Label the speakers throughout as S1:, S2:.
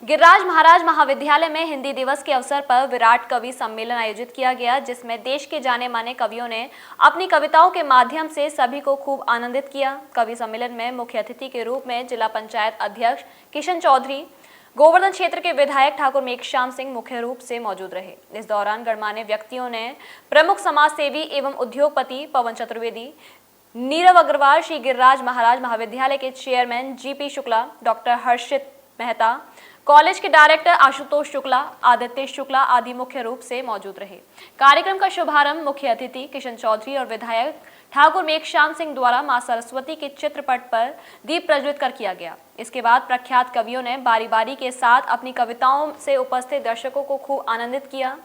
S1: गिरिराज महाराज महाविद्यालय में हिंदी दिवस के अवसर पर विराट कवि सम्मेलन आयोजित किया गया, जिसमें देश के जाने माने कवियों ने अपनी कविताओं के माध्यम से सभी को खूब आनंदित किया। कवि सम्मेलन में मुख्य अतिथि के रूप में जिला पंचायत अध्यक्ष किशन चौधरी, गोवर्धन क्षेत्र के विधायक ठाकुर मेघश्याम सिंह मुख्य रूप से मौजूद रहे। इस दौरान गणमान्य व्यक्तियों ने प्रमुख समाज सेवी एवं उद्योगपति पवन चतुर्वेदी, नीरव अग्रवाल, श्री गिरिराज महाराज महाविद्यालय के चेयरमैन जीपी शुक्ला, डॉक्टर हर्षित मेहता, कॉलेज के डायरेक्टर आशुतोष शुक्ला, आदित्य शुक्ला आदि मुख्य रूप से मौजूद रहे। कार्यक्रम का शुभारंभ मुख्य अतिथि किशन चौधरी और विधायक ठाकुर मेघश्याम सिंह द्वारा मां सरस्वती के चित्रपट पर दीप प्रज्वलित कर किया गया। इसके बाद प्रख्यात कवियों ने बारी बारी के साथ अपनी कविताओं से उपस्थित दर्शकों को खूब आनंदित किया।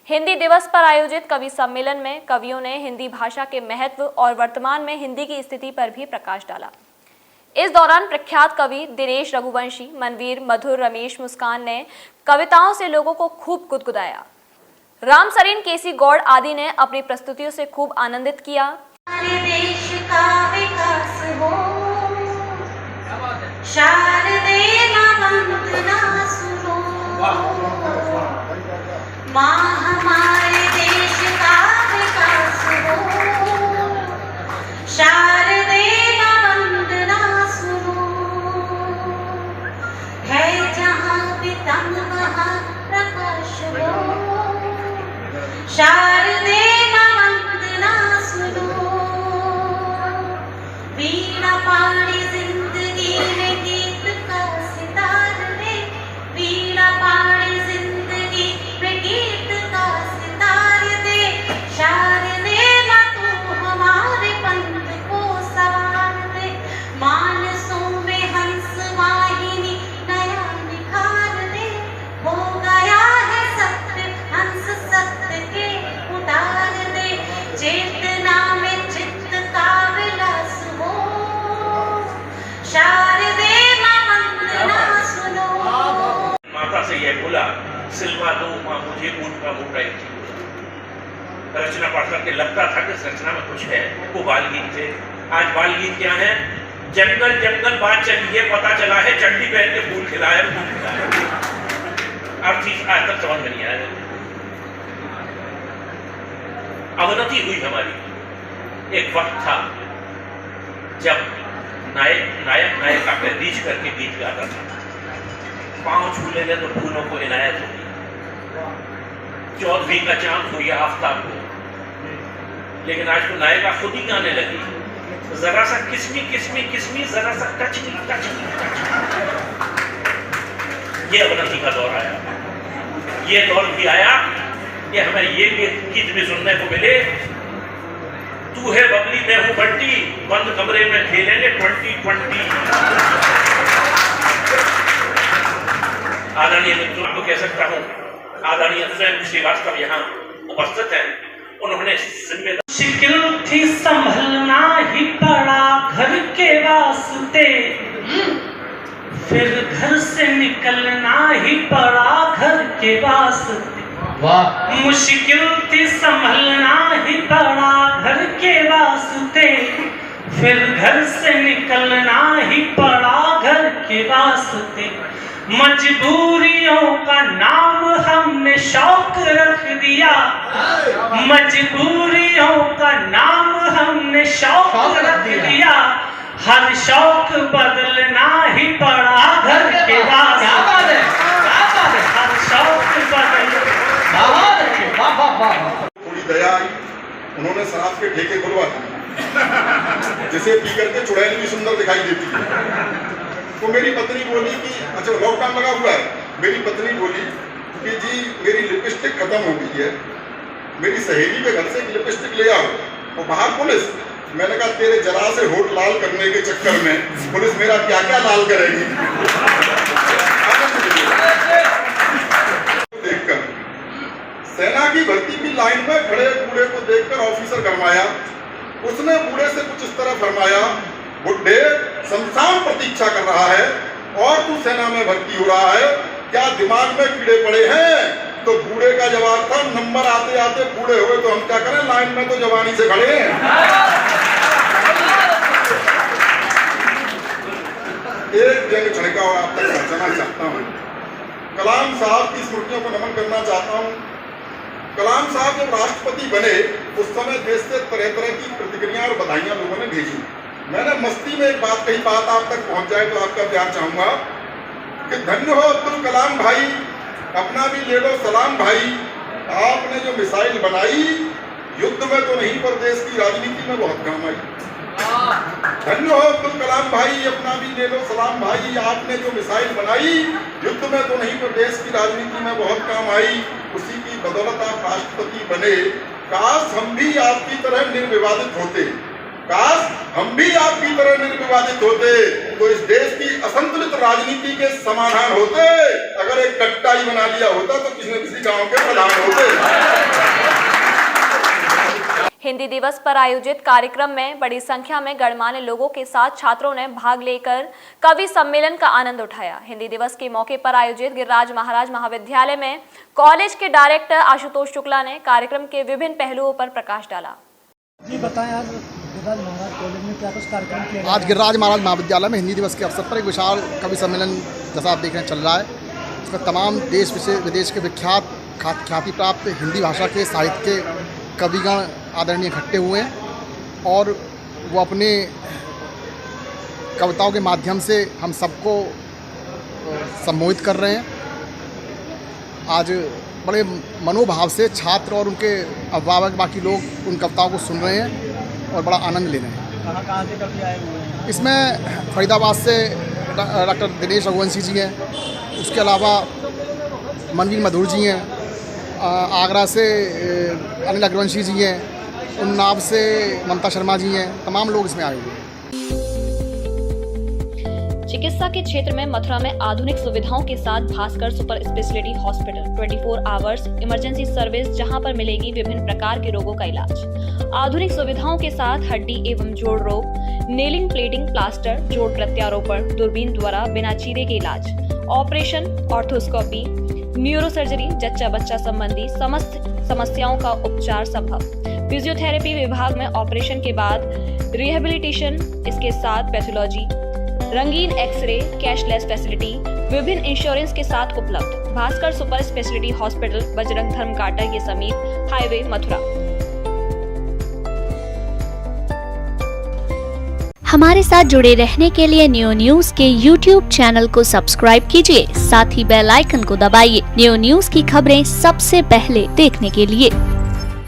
S1: हिंदी दिवस पर आयोजित कवि सम्मेलन में कवियों ने हिंदी भाषा के महत्व और वर्तमान में हिंदी की स्थिति पर भी प्रकाश डाला। इस दौरान प्रख्यात कवि दिनेश रघुवंशी, मनवीर, मधुर, रमेश मुस्कान ने कविताओं से लोगों को खूब गुदगुदाया। राम सरीन, केसी गौड़ आदि ने अपनी प्रस्तुतियों से खूब आनंदित किया।
S2: देश का विकास हो, शारदे वंदना सुनो, माँ हमारे देश का विकास हो, शारदे वंदना सुनो, है जहाँ पितंग वहाँ प्रकाश हो, शारदे वंदना सुनो, वीणा पाणी जिंदगी में गीत का सितार रे, वीणा पाणी जिंदगी में गीत का सितार दे, शारदे माँ तू हमारे पंथ को सवार दे, मानसों में हंस वाहिनी नया निखार दे, हो गया है सत्य हंस सत्य के उतार दे, चेतना में चित्त का विलास हो, शारदे माँ वंदना सुनो।
S3: माता से यह बोला, सिलवा दो माँ मुझे ऊँट का मोटा एक चीज। रचना पढ़ करके लगता था कि इस रचना में कुछ है, वो बाल गीत थे। आज बाल गीत क्या है? जंगल जंगल बात चली है, पता चला है चड्डी पहन के फूल खिलाया, फूल खिलाया। अब चीज आज तक समझ में नहीं आया। अवनति हुई हमारी। एक वक्त था जब नायक नायिका पे रीच करके गीत गाता था, पांव छू लेंगे तो फूलों को इनायत होगी, चौधरी का चांद हो या आफ्ताब हो। लेकिन आज तो नायिका खुद ही गाने लगी, जरा सा किस्मी किस्मी किस्मी, जरा सा touch me touch me touch. ये अवनति का दौर आया। ये दौर भी आया कि हमें ये गीत भी सुनने को मिले, तू है बबली मैं हूं बंटी, बंद कमरे में खेलेंगे 2020। आदरणीय मित्रों को कह सकता हूं, आदरणीय स्वयं श्रीवास्तव यहाँ उपस्थित है, उन्होंने
S4: मुश्किल थी संभलना ही पड़ा घर के वास्ते, फिर घर से निकलना ही पड़ा घर के वास्ते। मुश्किल थी संभलना ही पड़ा घर के वास्ते, फिर घर से निकलना ही पड़ा घर के वास्ते। मजबूरियों का नाम हमने शौक रख दिया, मजबूरियों का नाम हमने शौक रख दिया, हर शौक बदलना ही पड़ा घर के वास्ते, हर शौक बदलना।
S5: थोड़ी दया आई, उन्होंने शराब के ठेके खुलवा दिए, जिसे पी करके चुड़ैल भी सुंदर दिखाई देती है। तो मेरी पत्नी बोली कि अच्छा लॉकडाउन लगा हुआ है, मेरी पत्नी बोली कि जी मेरी लिपस्टिक खत्म हो गई है, मेरी सहेली के घर से एक लिपस्टिक ले आओ। तो बाहर पुलिस, मैंने कहा तेरे जरा से होठ लाल करने के चक्कर में पुलिस मेरा क्या क्या लाल करेगी। देखकर सेना की भर्ती की लाइन में खड़े बूढ़े को देखकर ऑफिसर गरमाया। उसने बूढ़े से कुछ इस तरह फरमाया, बुड्ढे शमशान प्रतीक्षा कर रहा है और तू सेना में भर्ती हो रहा है, क्या दिमाग में कीड़े पड़े हैं? तो बूढ़े का जवाब था, नंबर आते आते बूढ़े हुए तो हम क्या करें, लाइन में तो जवानी से खड़े हैं। एक जंग छिड़का और आप तक पहुंचाना चाहता हूं। कलाम साहब की स्मृतियों को नमन करना चाहता हूँ। कलाम साहब जब राष्ट्रपति बने उस समय देश से तरह तरह की प्रतिक्रियाएं और बधाइयां लोगों ने भेजी। मैंने मस्ती में एक बात कही, बात आप तक पहुंच जाए तो आपका प्यार चाहूंगा कि धन्य हो अब्दुल कलाम भाई, अपना भी ले लो सलाम भाई। आपने जो मिसाइल बनाई युद्ध में तो नहीं पर देश की राजनीति में बहुत काम आई। धन्य हो अब्दुल कलाम भाई, अपना भी ले लो सलाम भाई। आपने जो मिसाइल बनाई युद्ध में तो नहीं पर देश की राजनीति में बहुत काम आई। उसी की बदौलत आप राष्ट्रपति बने। काश हम भी आपकी तरह निर्विवादित होते, काश हम भी आपकी तरह निर्विवादित होते तो इस देश की असंतुलित राजनीति के समाधान होते। अगर एक कट्टा ही बना लिया होता तो किसी न किसी गांव के प्रधान होते।
S1: हिंदी दिवस पर आयोजित कार्यक्रम में बड़ी संख्या में गणमान्य लोगों के साथ छात्रों ने भाग लेकर कवि सम्मेलन का आनंद उठाया। हिंदी दिवस के मौके पर आयोजित गिरिराज महाराज महाविद्यालय में कॉलेज के डायरेक्टर आशुतोष शुक्ला ने कार्यक्रम के विभिन्न पहलुओं पर प्रकाश डाला।
S6: जी बताएं, आज गिरिराज महाराज कॉलेज में क्या कुछ कार्यक्रम किया गया?
S7: आज गिरिराज महाराज महाविद्यालय में हिंदी दिवस के अवसर पर एक विशाल कवि सम्मेलन जैसा आप देख रहे हैं चल रहा है। इसमें तमाम देश विदेश के विख्यात ख्याति प्राप्त हिंदी भाषा के साहित्य के कविगण आदरणीय इकट्ठे हुए हैं और वो अपने कविताओं के माध्यम से हम सबको सम्मोहित कर रहे हैं। आज बड़े मनोभाव से छात्र और उनके अभिभावक बाकी लोग उन कविताओं को सुन रहे हैं और बड़ा आनंद ले रहे हैं।
S6: कहाँ से कवि आए हुए हैं?
S7: इसमें फरीदाबाद से डॉक्टर दिनेश रघुवंशी जी हैं, उसके अलावा मनवीर मधुर जी हैं, आगरा से अनिल अग्रवंशी जी हैं, उन्नाव से ममता शर्मा जी हैं। तमाम लोग इसमें आए हुए हैं।
S1: चिकित्सा के क्षेत्र में मथुरा में आधुनिक सुविधाओं के साथ Bhaskar super speciality hospital 24 hours emergency service, जहां पर मिलेगी विभिन्न प्रकार के रोगों का इलाज। आधुनिक सुविधाओं के साथ हड्डी एवं जोड़ रोग, नेलिंग, प्लेटिंग, प्लास्टर, जोड़ प्रत्यारोपण, दूरबीन द्वारा बिना चीरे के इलाज, ऑपरेशन, ऑर्थोस्कोपी, न्यूरोसर्जरी, जच्चा बच्चा संबंधी समस्त समस्याओं का उपचार संभव। फिजियोथेरेपी विभाग में ऑपरेशन के बाद रिहेबिलिटेशन, इसके साथ पैथोलॉजी, रंगीन एक्सरे, कैशलेस फैसिलिटी, विभिन्न इंश्योरेंस के साथ उपलब्ध। Bhaskar super speciality hospital, Bajrang धर्म घाटा के समीप, हाईवे मथुरा।
S8: हमारे साथ जुड़े रहने के लिए न्यू न्यूज के YouTube चैनल को सब्सक्राइब कीजिए, साथ ही बेल आइकन को दबाइए न्यू न्यूज की खबरें सबसे पहले देखने के लिए।